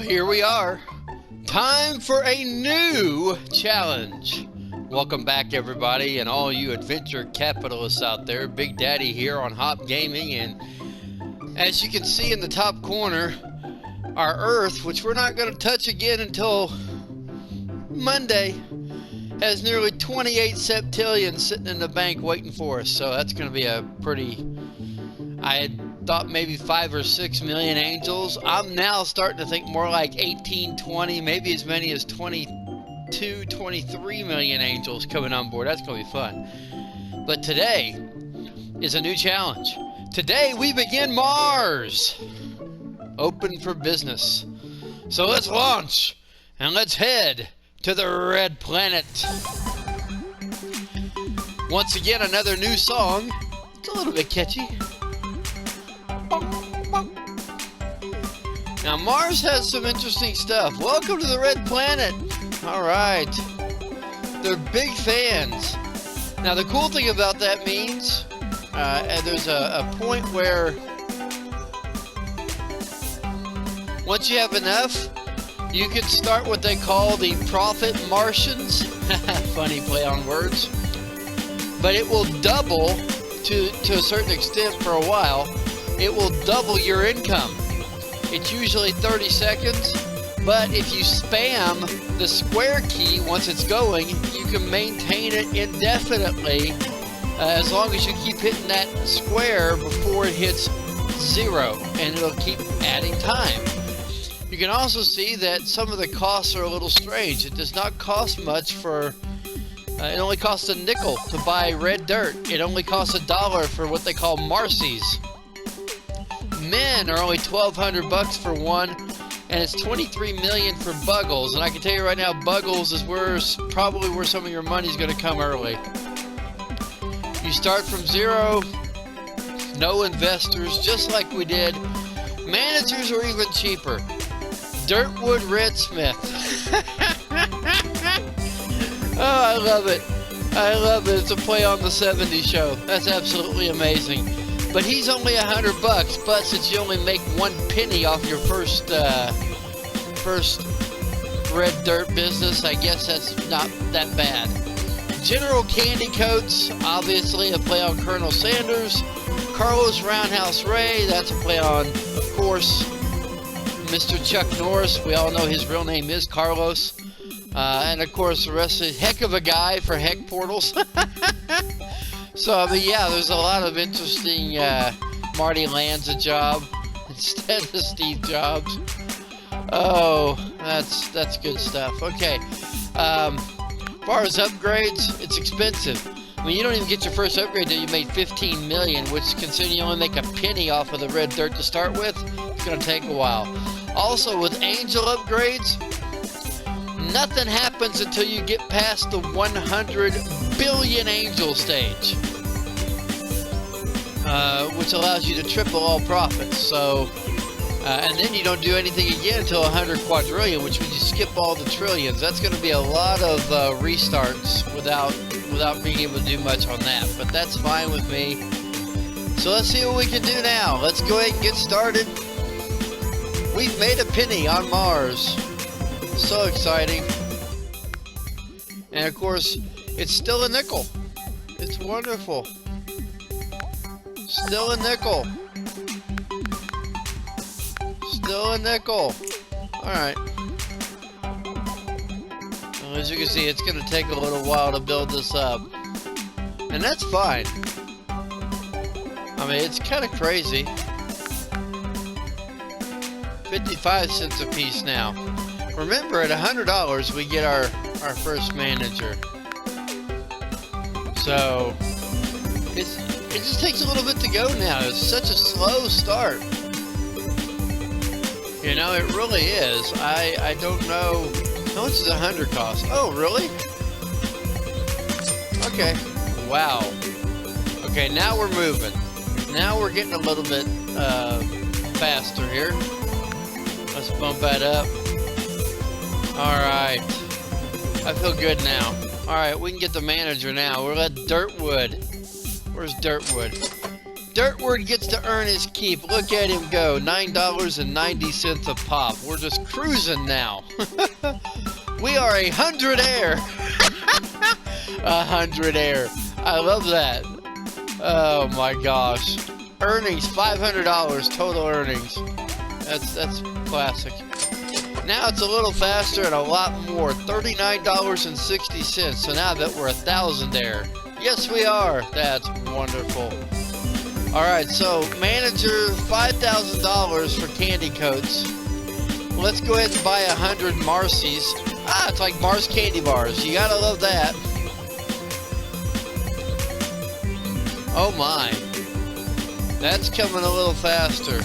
here we are. Time for a new challenge. Welcome back, everybody, and all you adventure capitalists out there. Big Daddy here on Hopp Gaming, and as you can see in the top corner, our Earth, which we're not going to touch again until Monday, has nearly 28 septillion sitting in the bank waiting for us. So that's going to be a pretty... I had thought maybe 5 or 6 million angels. I'm now starting to think more like 18, 20, maybe as many as 22, 23 million angels coming on board. That's going to be fun. But today is a new challenge. Today we begin Mars. Open for business. So let's launch and let's head to the red planet. Once again, another new song. It's a little bit catchy. Now, Mars has some interesting stuff. Welcome to the red planet. All right. They're big fans. Now, the cool thing about that means there's a point where once you have enough, you can start what they call the Profit Martians. Funny play on words. But it will double to a certain extent for a while. It will double your income. It's usually 30 seconds, but if you spam the square key once it's going, you can maintain it indefinitely as long as you keep hitting that square before it hits 0, and it'll keep adding time. You can also see that some of the costs are a little strange. It does not cost much for... it only costs a nickel to buy red dirt. It only costs $1 for what they call Marcies. Men are only 1,200 bucks for one, and it's 23 million for Buggles. And I can tell you right now, Buggles is probably where some of your money's going to come early. You start from 0, no investors, just like we did. Managers are even cheaper. Dirtwood Redsmith. Oh, I love it. I love it. It's a play on the 70s show. That's absolutely amazing. But he's only 100 bucks, but since you only make 1 penny off your first red dirt business, I guess that's not that bad. General Candy Coats, obviously a play on Colonel Sanders. Carlos Roundhouse Ray, that's a play on, of course, Mr. Chuck Norris. We all know his real name is Carlos. And of course, the rest is heck of a guy for heck portals. So, I mean, yeah, there's a lot of interesting, Marty lands a job instead of Steve Jobs. Oh, that's good stuff. Okay, as far as upgrades, it's expensive. I mean, you don't even get your first upgrade till you made 15 million, which, considering you only make a penny off of the red dirt to start with, it's going to take a while. Also, with angel upgrades, nothing happens until you get past the 100 billion angel stage, which allows you to triple all profits. So, and then you don't do anything again until 100 quadrillion, which means you skip all the trillions. That's going to be a lot of restarts without being able to do much on that. But that's fine with me. So let's see what we can do now. Let's go ahead and get started. We've made a penny on Mars. So exciting. And of course, it's still a nickel. It's wonderful. Still a nickel. Still a nickel. Alright. Well, as you can see, it's going to take a little while to build this up. And that's fine. I mean, it's kind of crazy. 55 cents a piece now. Remember, at $100, we get our first manager. So, it just takes a little bit to go now. It's such a slow start. You know, it really is. I don't know. How much does 100 cost? Oh, really? Okay. Wow. Okay, now we're moving. Now we're getting a little bit faster here. Let's bump that up. Alright. I feel good now. Alright, we can get the manager now. We'll let Dirtwood. Where's Dirtwood? Dirtward gets to earn his keep. Look at him go. $9.90 a pop. We're just cruising now. We are 100 air. 100 air. I love that. Oh my gosh. Earnings, $500 total earnings. That's classic. Now it's a little faster and a lot more. $39.60. So now that we're 1,000 air. Yes, we are. That's wonderful. All right, so manager, $5,000 for candy coats. Let's go ahead and buy 100 Marcy's. Ah, it's like Mars candy bars. You gotta love that. Oh my. That's coming a little faster.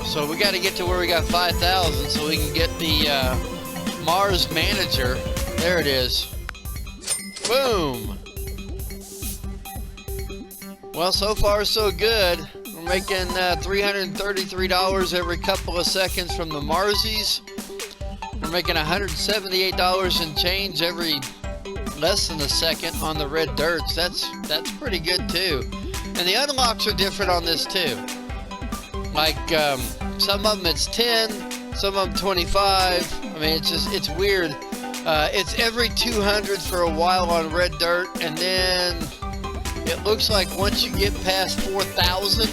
So we got to get to where we got 5,000 so we can get the Mars manager. There it is. Boom. Well, so far so good. We're making $333 every couple of seconds from the Marsies. We're making $178 and change every less than a second on the red dirts. That's pretty good too. And the unlocks are different on this too. Like some of them it's 10, some of them 25. I mean, it's weird. It's every 200 for a while on red dirt, and then it looks like once you get past 4,000,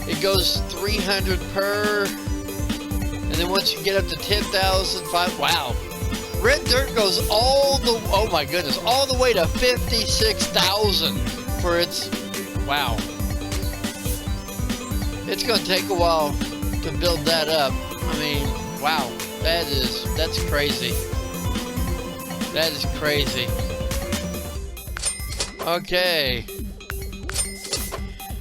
it goes 300 per. And then once you get up to 10,000, wow. Red dirt goes oh my goodness, all the way to 56,000 for its, wow. It's going to take a while to build that up. I mean, wow, that's crazy. That is crazy. Okay.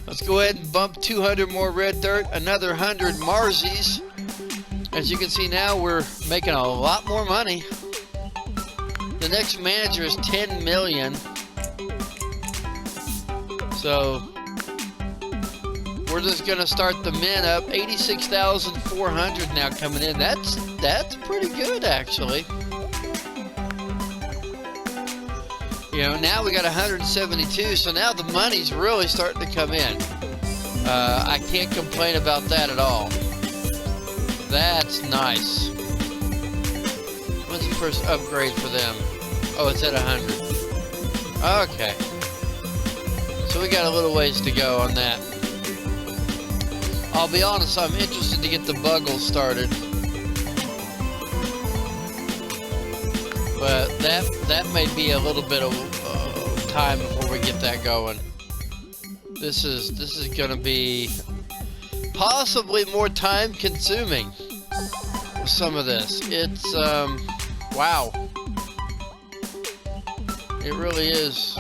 Let's go ahead and bump 200 more red dirt, another 100 Marsies. As you can see now, we're making a lot more money. The next manager is 10 million. So we're just gonna start the min up. 86,400 now coming in. That's pretty good actually. You know, now we got 172, so now the money's really starting to come in. I can't complain about that at all. That's nice. What's the first upgrade for them? Oh, it's at 100. Okay. So we got a little ways to go on that. I'll be honest, I'm interested to get the Buggles started. But that may be a little bit of time before we get that going. This is gonna be possibly more time consuming with some of this. It's wow. It really is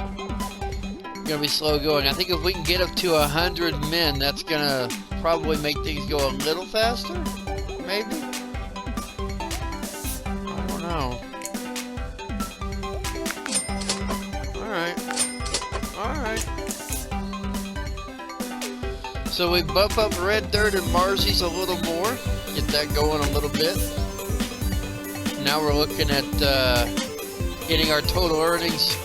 gonna be slow going. I think if we can get up to 100 men, that's gonna probably make things go a little faster, maybe. I don't know. Alright. So we bump up red dirt and Marsies a little more. Get that going a little bit. Now we're looking at getting our total earnings,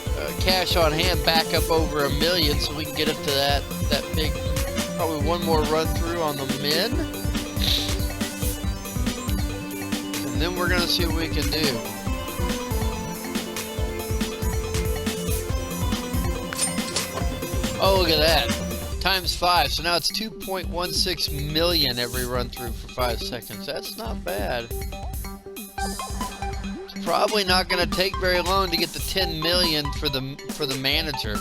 cash on hand back up over $1 million, so we can get up to that big, probably one more run through on the min. And then we're gonna see what we can do. Oh, look at that. Times 5. So now it's 2.16 million every run through for 5 seconds. That's not bad. It's probably not going to take very long to get to 10 million for the manager.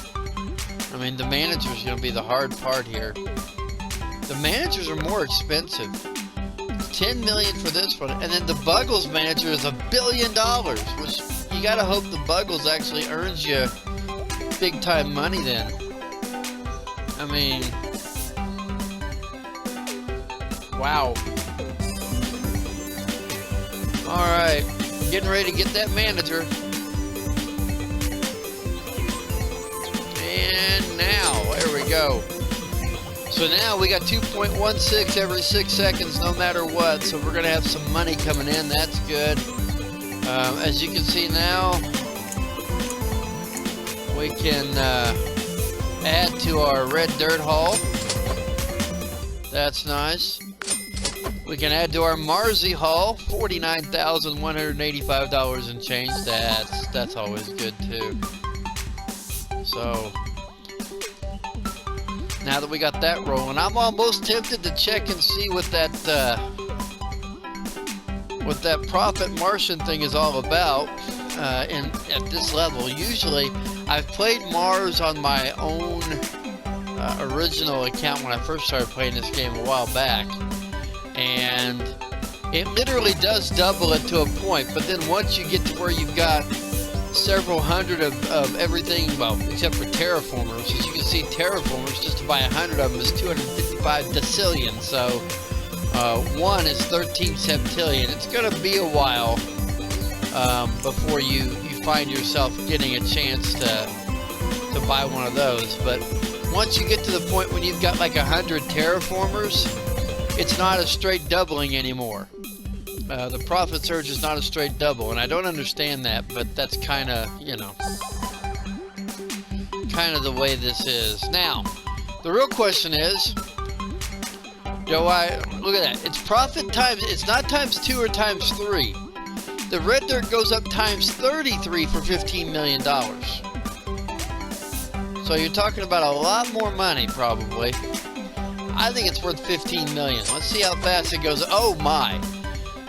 I mean, the manager is going to be the hard part here. The managers are more expensive. 10 million for this one. And then the Buggles manager is $1 billion, which you got to hope the Buggles actually earns you big time money then. I mean, wow. Alright, getting ready to get that manager. And now, there we go. So now we got 2.16 every 6 seconds no matter what. So we're going to have some money coming in. That's good. As you can see now, we can add to our red dirt haul. That's nice. We can add to our Marzi haul, $49,185 and change. That's always good too. So now that we got that rolling, I'm almost tempted to check and see what that Prophet Martian thing is all about. At this level, usually I've played Mars on my own original account when I first started playing this game a while back, and it literally does double it to a point, but then once you get to where you've got several hundred of everything, well, except for terraformers, as you can see, terraformers, just to buy 100 of them is 255 decillion, so one is 13 septillion. It's going to be a while before you find yourself getting a chance to buy one of those, but once you get to the point when you've got like 100 terraformers, it's not a straight doubling anymore. The profit surge is not a straight double, and I don't understand that, but that's kind of, you know, kind of the way this is. Now, the real question is, look at that. It's profit times, it's not times 2 or times 3. The red dirt goes up times 33 for $15 million. So you're talking about a lot more money, probably. I think it's worth 15 million. Let's see how fast it goes. Oh my.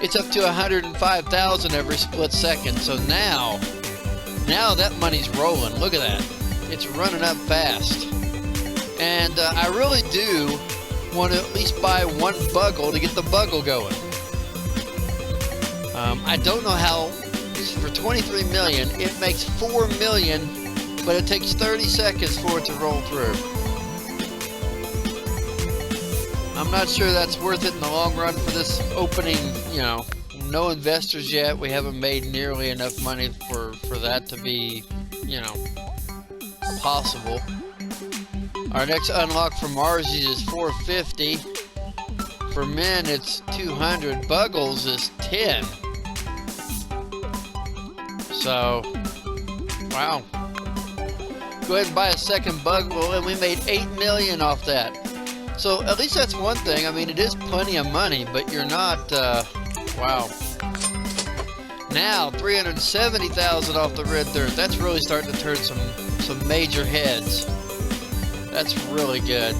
It's up to 105,000 every split second. So now that money's rolling. Look at that. It's running up fast. And I really do want to at least buy one buggle to get the buggle going. I don't know how, for 23 million, it makes 4 million, but it takes 30 seconds for it to roll through. I'm not sure that's worth it in the long run for this opening, you know, no investors yet. We haven't made nearly enough money for that to be, you know, possible. Our next unlock for Marzi is 450. For men, it's 200. Buggles is 10. So, wow. Go ahead and buy a second buggle, and we made 8 million off that. So at least that's one thing. I mean, it is plenty of money, but you're not, wow. Now, 370,000 off the red dirt. That's really starting to turn some major heads. That's really good.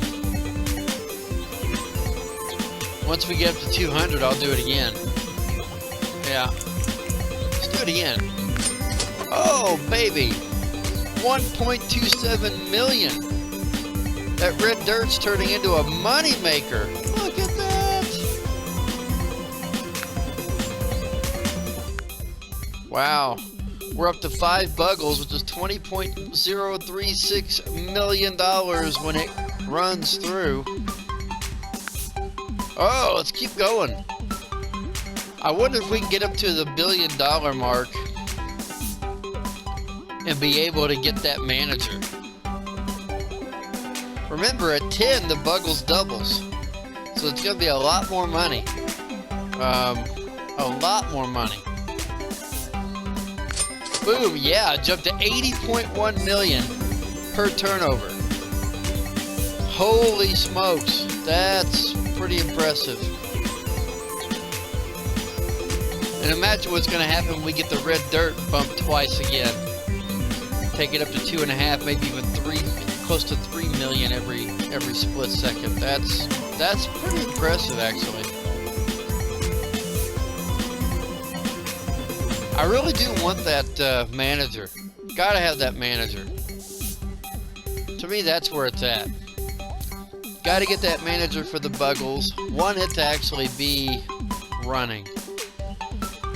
Once we get up to 200, I'll do it again. Yeah. Let's do it again. Oh, baby. 1.27 million. That red dirt's turning into a money maker. Look at that. Wow. We're up to 5 buggles, which is $20.036 million when it runs through. Oh, let's keep going. I wonder if we can get up to the $1 billion mark and be able to get that manager. Remember, at 10, the buggles doubles. So it's going to be a lot more money. A lot more money. Boom, yeah, jumped to 80.1 million per turnover. Holy smokes, that's pretty impressive. And imagine what's going to happen when we get the red dirt bumped twice again. Take it up to 2.5, maybe even 3, close to 3 million every split second. That's pretty impressive, actually. I really do want that manager. Gotta have that manager. To me, that's where it's at. Gotta get that manager for the buggles. Want it to actually be running.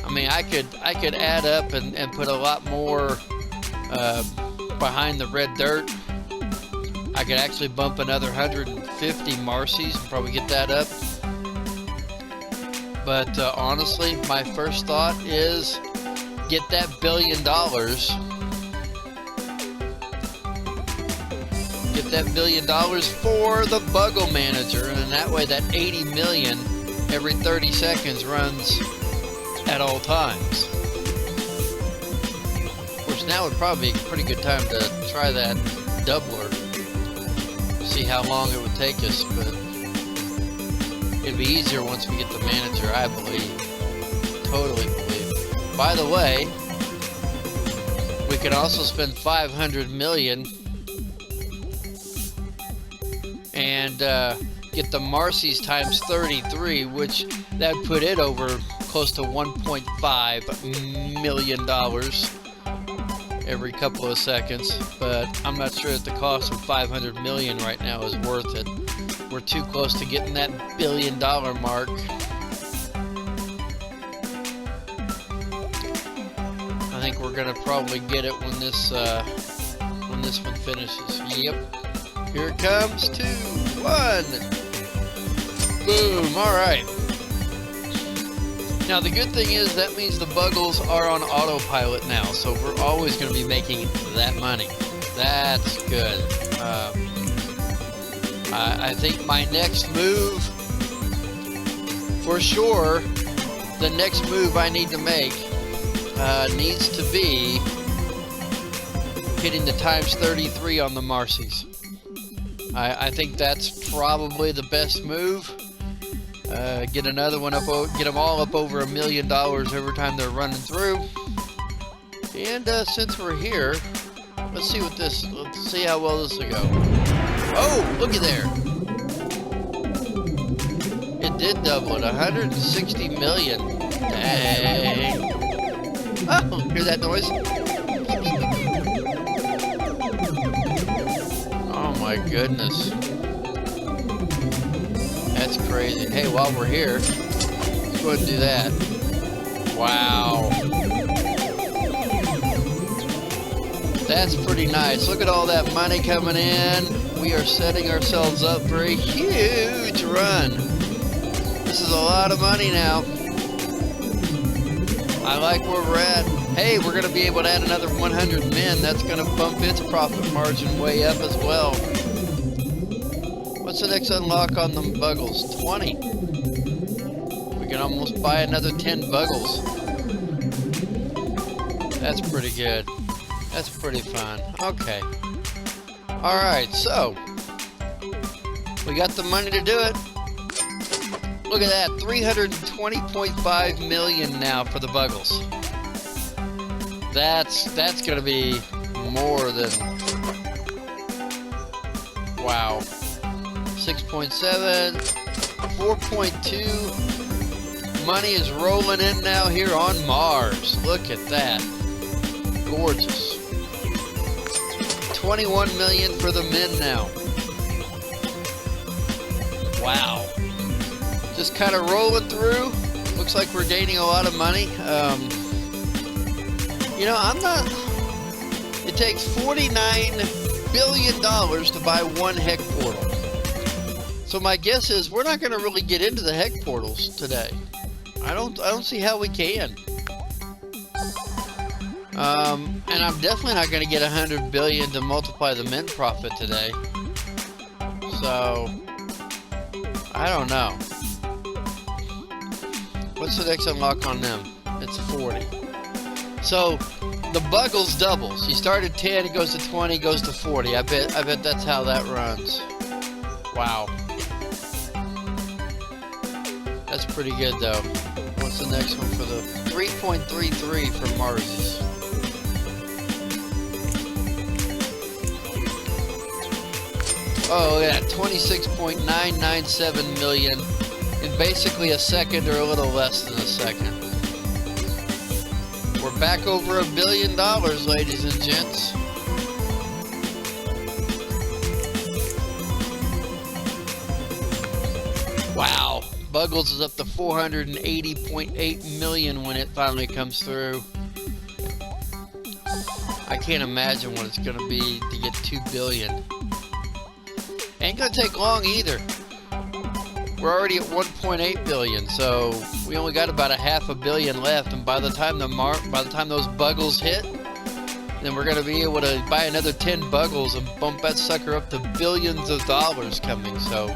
I mean, I could add up and put a lot more behind the red dirt. I could actually bump another 150 Marcies and probably get that up. But honestly, my first thought is get that $1 billion. Get that $1 billion for the buggle manager, and that way that 80 million every 30 seconds runs at all times. Of course, now would probably be a pretty good time to try that doubler. See how long it would take us, but it'd be easier once we get the manager, I believe. Totally believe. By the way, we can also spend 500 million and get the Marcy's times 33, which that would put it over close to $1.5 million every couple of seconds. But I'm not sure that the cost of 500 million right now is worth it. We're too close to getting that $1 billion mark. I think we're gonna probably get it when this one finishes. Yep. Here it comes. 2, 1. Boom. All right. Now the good thing is that means the Buggles are on autopilot now, so we're always going to be making that money. That's good. I think my next move, for sure, the next move I need to make needs to be hitting the times 33 on the Marcy's. I think that's probably the best move. Get another one up, get them all up over $1 million every time they're running through. And since we're here, let's see how well this will go. Oh, looky there. It did double it, 160 million. Dang. Oh, hear that noise? Oh my goodness. That's crazy. Hey, while we're here, let's go ahead and do that. Wow. That's pretty nice. Look at all that money coming in. We are setting ourselves up for a huge run. This is a lot of money now. I like where we're at. Hey, we're going to be able to add another 100 men. That's going to bump its profit margin way up as well. What's the next unlock on the Buggles? 20. We can almost buy another 10 Buggles. That's pretty good. That's pretty fun. Okay. Alright, so we got the money to do it. Look at that, 320.5 million now for the Buggles. That's gonna be more than, wow. 6.7, 4.2. Money is rolling in now here on Mars. Look at that. Gorgeous. 21 million for the men now. Wow. Just kind of rolling through. Looks like we're gaining a lot of money. You know, it takes $49 billion to buy one heck portal. So my guess is we're not going to really get into the heck portals today. I don't see how we can. And I'm definitely not going to get 100 billion to multiply the mint profit today. So I don't know. What's the next unlock on them? It's 40. So the Buggles doubles. You start at 10, it goes to 20, goes to 40. I bet that's how that runs. Wow. That's pretty good though. What's the next one for the 3.33 for Mars? Oh yeah, 26.997 million in basically a second or a little less than a second. We're back over $1 billion, ladies and gents. Wow. Buggles is up to 480.8 million when it finally comes through. I can't imagine what it's going to be to get 2 billion. Ain't going to take long either. We're already at 1.8 billion, so we only got about a $500 million left, and by the time those Buggles hit, then we're going to be able to buy another 10 Buggles and bump that sucker up to billions of dollars coming. So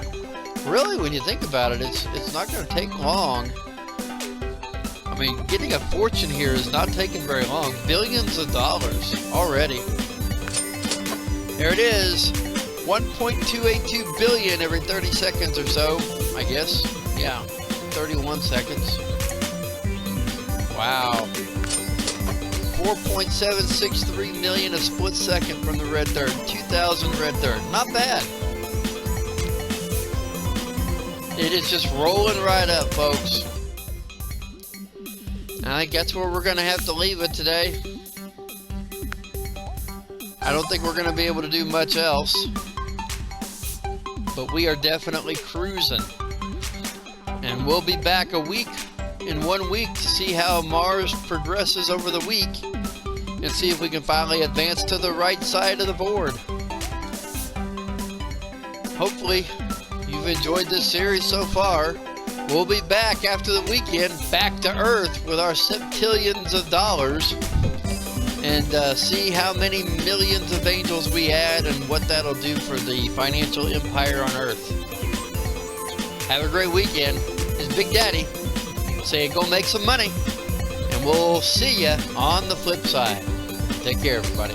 really, when you think about it, it's not going to take long. I mean, getting a fortune here is not taking very long. Billions of dollars already. There it is. 1.282 billion every 30 seconds or so, I guess. Yeah, 31 seconds. Wow. 4.763 million a split second from the red dirt. 2,000 red dirt. Not bad. It is just rolling right up, folks. I think that's where we're going to have to leave it today. I don't think we're going to be able to do much else. But we are definitely cruising. And we'll be back in 1 week to see how Mars progresses over the week and see if we can finally advance to the right side of the board. Hopefully you've enjoyed this series so far. We'll be back after the weekend, back to Earth with our septillions of dollars, and see how many millions of angels we add and what that'll do for the financial empire on Earth. Have a great weekend. It's Big Daddy saying go make some money, and we'll see ya on the flip side. Take care, everybody.